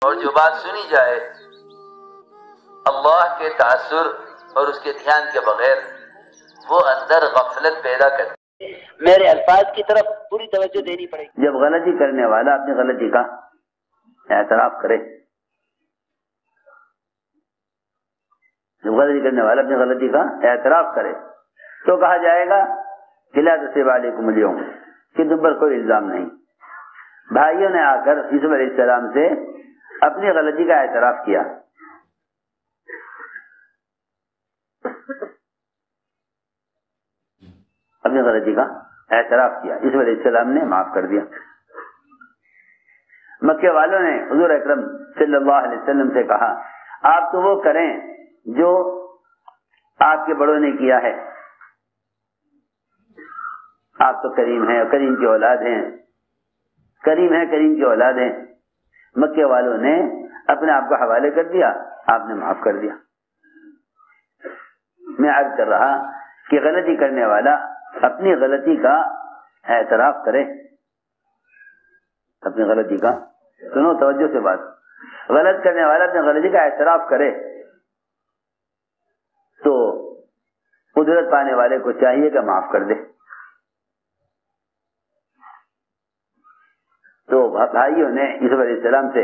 اور جو بات سنی جائے اللہ کے تاثر اور اس کے دھیان کے بغیر وہ اندر غفلت پیدا کرتی ہے۔ میرے الفاظ کی طرف پوری توجہ دینی پڑے گی۔ جب غلطی کرنے والا اپنی غلطی کا اعتراف کرے، جب غلطی کرنے والا اپنی غلطی کا اعتراف کرے تو کہا جائے گا کہ لا تصريب عليكم اليوم، کہ تم پر کوئی الزام نہیں۔ بھائیوں نے آ کر یوسف علیہ السلام سے اپنی غلطی کا اعتراف کیا، اپنی غلطی کا اعتراف کیا، یوسف علیہ السلام نے معاف کر دیا۔ مکے والوں نے حضور اکرم صلی اللہ علیہ وسلم سے کہا آپ تو وہ کریں جو آپ کے بڑوں نے کیا ہے، آپ تو کریم ہیں، کریم کی اولاد ہیں، کریم ہیں، کریم کی اولاد ہیں۔ مکے والوں نے اپنے آپ کو حوالے کر دیا، آپ نے معاف کر دیا۔ میں عرض کر رہا کہ غلطی کرنے والا اپنی غلطی کا اعتراف کرے، اپنی غلطی کا، سنو توجہ سے بات، غلط کرنے والا اپنی غلطی کا اعتراف کرے تو قدرت پانے والے کو چاہیے کہ معاف کر دے۔ تو بھائیوں نے یوسف علیہ السلام سے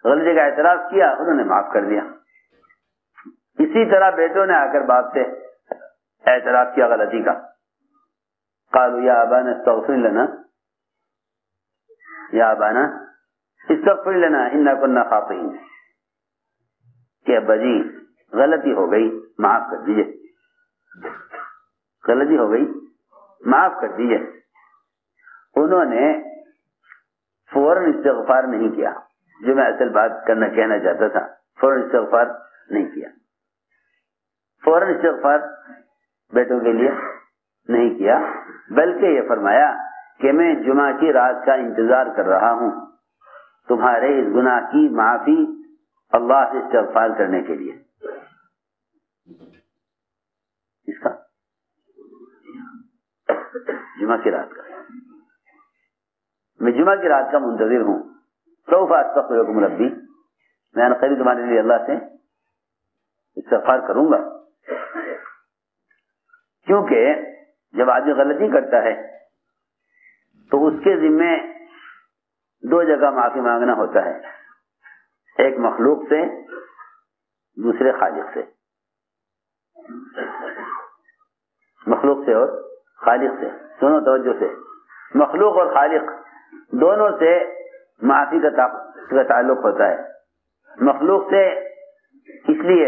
غلطی کا اعتراف کیا، انہوں نے معاف کر دیا۔ اسی طرح بیٹوں نے آ کر باپ سے اعتراف کیا غلطی کا، قالوا یا ابانا استغفر لنا، یا ابانا استغفر لنا انا كنا خاطئین، کہ ابا جی غلطی ہو گئی معاف کر دیجئے، غلطی ہو گئی معاف کر دیجئے۔ انہوں نے فوراً استغفار نہیں کیا، جو میں اصل بات کہنا چاہتا تھا، فوراً استغفار نہیں کیا، فوراً استغفار بیٹوں کے لیے نہیں کیا، بلکہ یہ فرمایا کہ میں جمعہ کی رات کا انتظار کر رہا ہوں تمہارے اس گناہ کی معافی اللہ سے استغفار کرنے کے لیے۔ اس کا جمعہ کی رات کا، میں جمعہ کی رات کا منتظر ہوں، سوف استغفر لکم ربی، میں قریب تمہارے لیے اللہ سے استغفار کروں گا۔ کیونکہ جب آدمی غلطی کرتا ہے تو اس کے ذمے دو جگہ معافی مانگنا ہوتا ہے، ایک مخلوق سے، دوسرے خالق سے، مخلوق سے اور خالق سے، دونوں توجہ سے، مخلوق اور خالق دونوں سے معافی کا تعلق ہوتا ہے۔ مخلوق سے اس لیے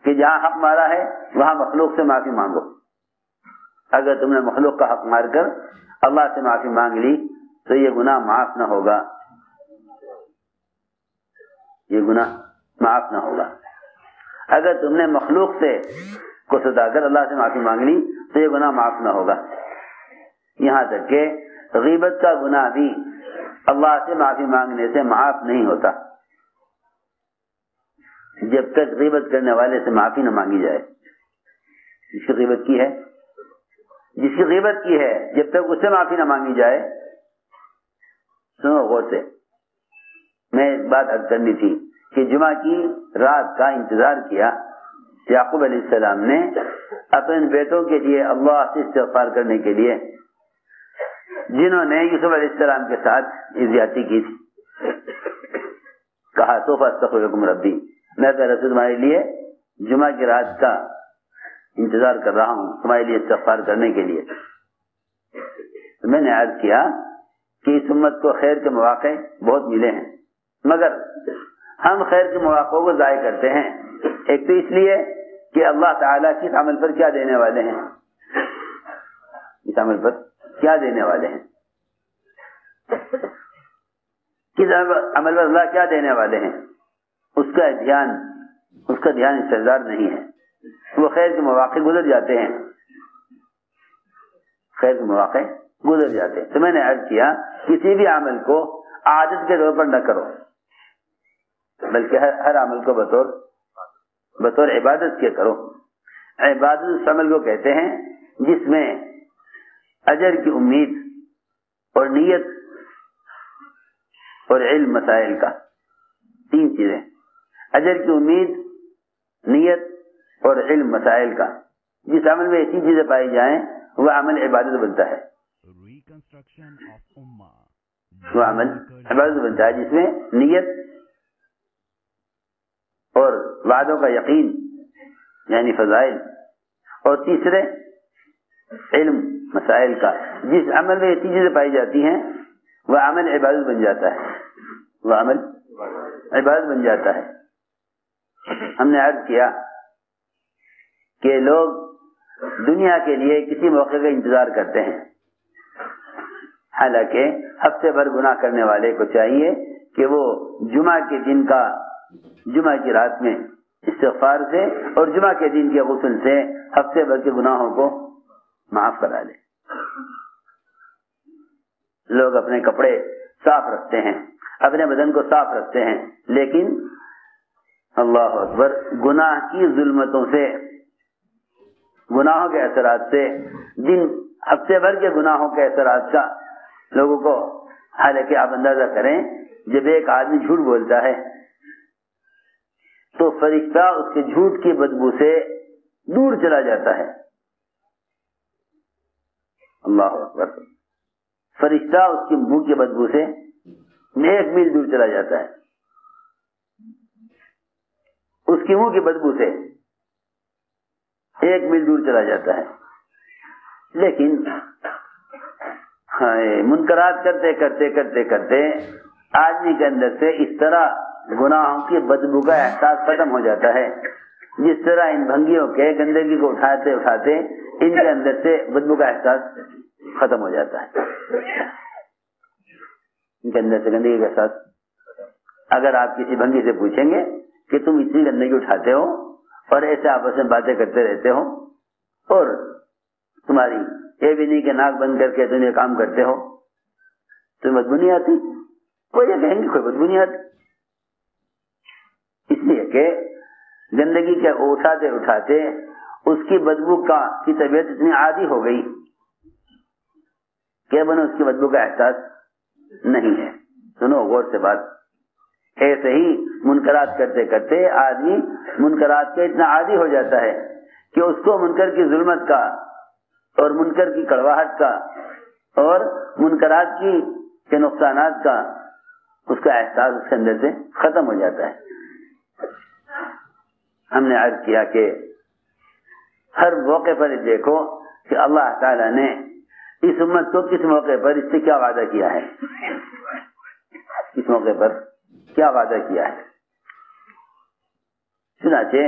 کہ جہاں حق مارا ہے وہاں مخلوق سے معافی مانگو، اگر تم نے مخلوق کا حق مار کر اللہ سے معافی مانگ لی تو یہ گناہ معاف نہ ہوگا، یہ گناہ معاف نہ ہوگا۔ اگر تم نے مخلوق سے کو ستا کر اللہ سے معافی مانگ لی تو یہ گناہ معاف نہ ہوگا۔ یہاں تک کہ غیبت کا گناہ بھی اللہ سے معافی مانگنے سے معاف نہیں ہوتا جب تک غیبت کرنے والے سے معافی نہ مانگی جائے۔ جس کی غیبت کی ہے، جس کی غیبت کی ہے، جب تک اس سے معافی نہ مانگی جائے، سنو غور سے، میں ایک بات عرض کرنی تھی کہ جمعہ کی رات کا انتظار کیا یعقوب علیہ السلام نے اپنے بیٹوں کے لیے اللہ سے استغفار کرنے کے لیے، جنہوں نے یوسف علیہ السلام کے ساتھ زیادتی کی تھی۔ کہا سوف استغفر لکم ربی، میں تمہارے لیے جمعہ کی رات کا انتظار کر رہا ہوں تمہارے لیے استغفار کرنے کے لیے۔ تو میں نے عرض کیا کہ اس امت کو خیر کے مواقع بہت ملے ہیں، مگر ہم خیر کے مواقع کو ضائع کرتے ہیں۔ ایک تو اس لیے کہ اللہ تعالیٰ کس عمل پر کیا دینے والے ہیں، اس عمل پر کیا دینے والے ہیں، کس عمل پر اللہ کیا دینے والے ہیں، اس کا دھیان استحضار نہیں ہے۔ وہ خیر کے مواقع گزر جاتے ہیں، خیر کے مواقع گزر جاتے ہیں۔ تو میں نے عرض کیا کسی بھی عمل کو عادت کے طور پر نہ کرو، بلکہ ہر عمل کو بطور عبادت کے کرو۔ عبادت اس عمل کو کہتے ہیں جس میں اجر کی امید اور نیت اور علم مسائل کا تین چیزیں: اجر کی امید، نیت اور علم مسائل کا. جس عمل میں ایسی چیزیں پائی جائیں وہ عمل عبادت بنتا ہے. وہ عمل عبادت بنتا ہے جس میں نیت اور وعدوں کا یقین یعنی فضائل، اور تیسرے علم مسائل کا. جس عمل میں ایسی چیزیں پائی جاتی ہیں وہ عمل عبادت بن جاتا ہے. وہ عمل عبادت بن جاتا ہے. ہم نے عرض کیا کہ لوگ دنیا کے لیے کسی موقع کا انتظار کرتے ہیں، حالانکہ ہفتے بھر گناہ کرنے والے کو چاہیے کہ وہ جمعہ کے دن کا جمعہ کی رات میں استغفار سے اور جمعہ کے دن کے غسل سے ہفتے بھر کے گناہوں کو معاف کرا لے. لوگ اپنے کپڑے صاف رکھتے ہیں، اپنے بدن کو صاف رکھتے ہیں، لیکن اللہ اکبر گناہ کی ظلمتوں سے، گناہوں کے اثرات سے، جن ہفتے بھر کے گناہوں کے اثرات کا لوگوں کو، حالانکہ آپ اندازہ کریں جب ایک آدمی جھوٹ بولتا ہے تو فرشتہ اس کے جھوٹ کی بدبو سے دور چلا جاتا ہے. اللہ اکبر. فرشتہ اس کی منہ کی بدبو سے 1 میل دور چلا جاتا ہے. اس کی منہ کی بدبو سے 1 میل دور چلا جاتا ہے. لیکن منکرات کرتے کرتے کرتے کرتے آدمی کے اندر سے اس طرح گناہوں کی بدبو کا احساس ختم ہو جاتا ہے، جس طرح ان بھنگیوں کے گندگی کو اٹھاتے اٹھاتے ان کے اندر سے بدبو کا احساس ختم ہو جاتا ہے. ان کے اندر سے گندگی کا احساس. اگر آپ کسی بھنگی سے پوچھیں گے کہ تم اتنی گندگی اٹھاتے ہو اور ایسے آپس میں باتیں کرتے رہتے ہو اور تمہاری یہ بھی نہیں کہ ناک بند کر کے تم یہ کام کرتے ہو، تمہیں بدبو نہیں آتی؟ وہ یہ کہیں گے کوئی بدبو نہیں آتی. اس لیے کہ گندگی کے اٹھاتے اٹھاتے اس کی بدبو کی طبیعت اتنی عادی ہو گئی کہ بنا اس کی بدبو کا احساس نہیں ہے. سنو غور سے بات. ایسے ہی منکرات کرتے کرتے آدمی منکرات کے اتنا عادی ہو جاتا ہے کہ اس کو منکر کی ظلمت کا اور منکر کی کڑواہٹ کا اور منکرات کے نقصانات کا اس کا احساس اس کے اندر سے ختم ہو جاتا ہے. ہم نے عرض کیا کہ ہر موقع پر دیکھو کہ اللہ تعالیٰ نے اس امت کو کس موقع پر اس سے کیا وعدہ کیا ہے، اس موقع پر کیا وعدہ کیا ہے. چنانچہ